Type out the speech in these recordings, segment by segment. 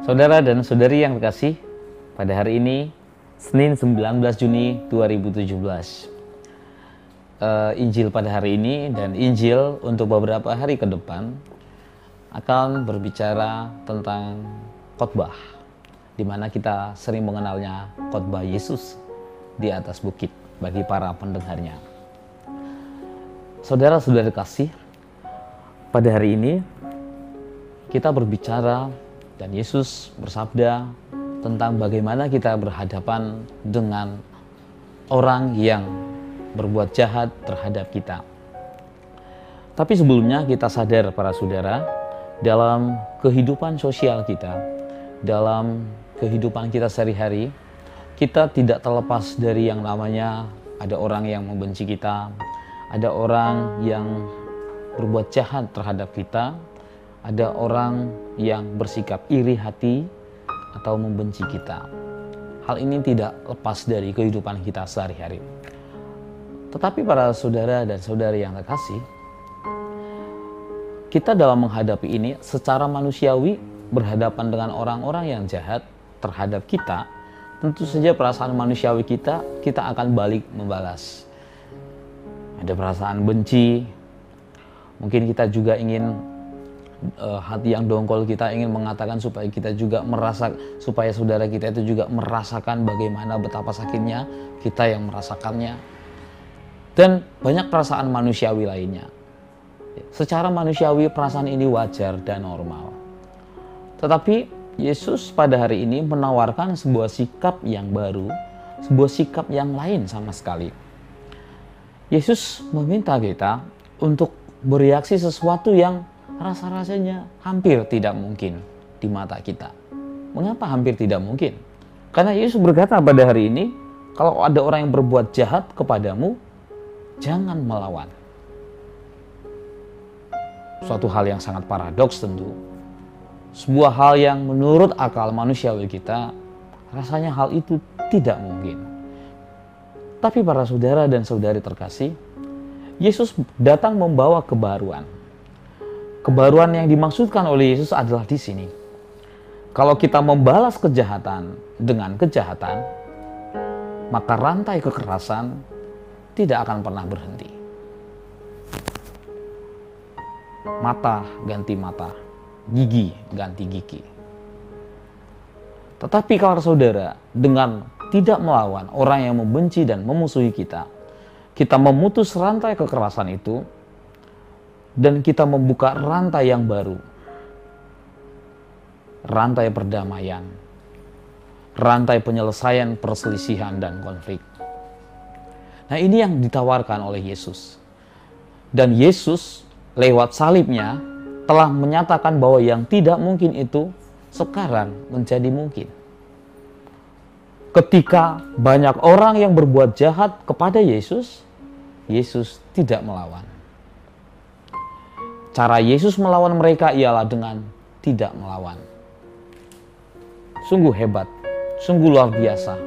Saudara dan saudari yang terkasih, pada hari ini, Senin 19 Juni 2017. Injil pada hari ini dan Injil untuk beberapa hari ke depan akan berbicara tentang khotbah, di mana kita sering mengenalnya khotbah Yesus di atas bukit bagi para pendengarnya. Saudara-saudari kasih, pada hari ini kita berbicara dan Yesus bersabda tentang bagaimana kita berhadapan dengan orang yang berbuat jahat terhadap kita. Tapi sebelumnya kita sadar para saudara, dalam kehidupan sosial kita, dalam kehidupan kita sehari-hari, kita tidak terlepas dari yang namanya ada orang yang membenci kita, ada orang yang berbuat jahat terhadap kita, ada orang yang bersikap iri hati atau membenci kita. Hal ini tidak lepas dari kehidupan kita sehari-hari. Tetapi para saudara dan saudari yang terkasih, kita dalam menghadapi ini secara manusiawi berhadapan dengan orang-orang yang jahat terhadap kita, tentu saja perasaan manusiawi kita akan balik membalas. Ada perasaan benci, mungkin kita juga ingin hati yang dongkol kita ingin mengatakan supaya kita juga supaya saudara kita itu juga merasakan bagaimana betapa sakitnya kita yang merasakannya, dan banyak perasaan manusiawi lainnya. Secara manusiawi perasaan ini wajar dan normal. Tetapi Yesus pada hari ini menawarkan sebuah sikap yang baru, sebuah sikap yang lain sama sekali. Yesus meminta kita untuk bereaksi sesuatu yang rasa-rasanya hampir tidak mungkin di mata kita. Mengapa hampir tidak mungkin? Karena Yesus berkata pada hari ini, kalau ada orang yang berbuat jahat kepadamu, jangan melawan. Suatu hal yang sangat paradoks tentu. Sebuah hal yang menurut akal manusiawi kita, rasanya hal itu tidak mungkin. Tapi para saudara dan saudari terkasih, Yesus datang membawa kebaruan. Kebaruan yang dimaksudkan oleh Yesus adalah di sini. Kalau kita membalas kejahatan dengan kejahatan, maka rantai kekerasan tidak akan pernah berhenti. Mata ganti mata, gigi ganti gigi. Tetapi kalau saudara dengan tidak melawan orang yang membenci dan memusuhi kita, kita memutus rantai kekerasan itu, dan kita membuka rantai yang baru. Rantai perdamaian. Rantai penyelesaian perselisihan dan konflik. Nah, ini yang ditawarkan oleh Yesus. Dan Yesus lewat salibnya telah menyatakan bahwa yang tidak mungkin itu sekarang menjadi mungkin. Ketika banyak orang yang berbuat jahat kepada Yesus, Yesus tidak melawan. Cara Yesus melawan mereka ialah dengan tidak melawan. Sungguh hebat, sungguh luar biasa.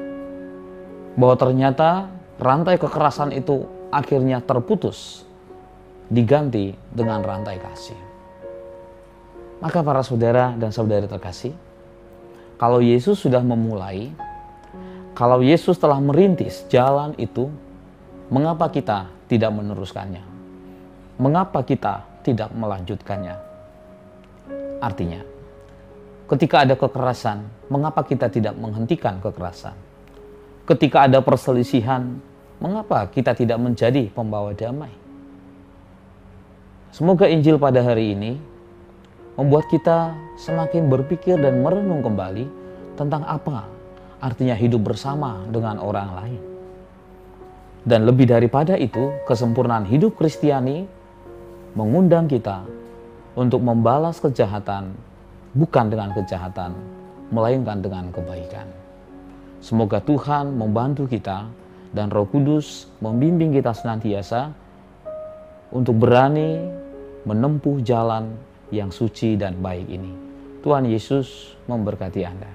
Bahwa ternyata rantai kekerasan itu akhirnya terputus, diganti dengan rantai kasih. Maka para saudara dan saudari terkasih, kalau Yesus sudah memulai, kalau Yesus telah merintis jalan itu, mengapa kita tidak meneruskannya? Mengapa kita tidak melanjutkannya? Artinya, ketika ada kekerasan, mengapa kita tidak menghentikan kekerasan? Ketika ada perselisihan, mengapa kita tidak menjadi pembawa damai? Semoga Injil pada hari ini membuat kita semakin berpikir dan merenung kembali tentang apa artinya hidup bersama dengan orang lain. Dan lebih daripada itu, kesempurnaan hidup Kristiani mengundang kita untuk membalas kejahatan bukan dengan kejahatan, melainkan dengan kebaikan. Semoga Tuhan membantu kita dan Roh Kudus membimbing kita senantiasa untuk berani menempuh jalan yang suci dan baik ini. Tuhan Yesus memberkati Anda.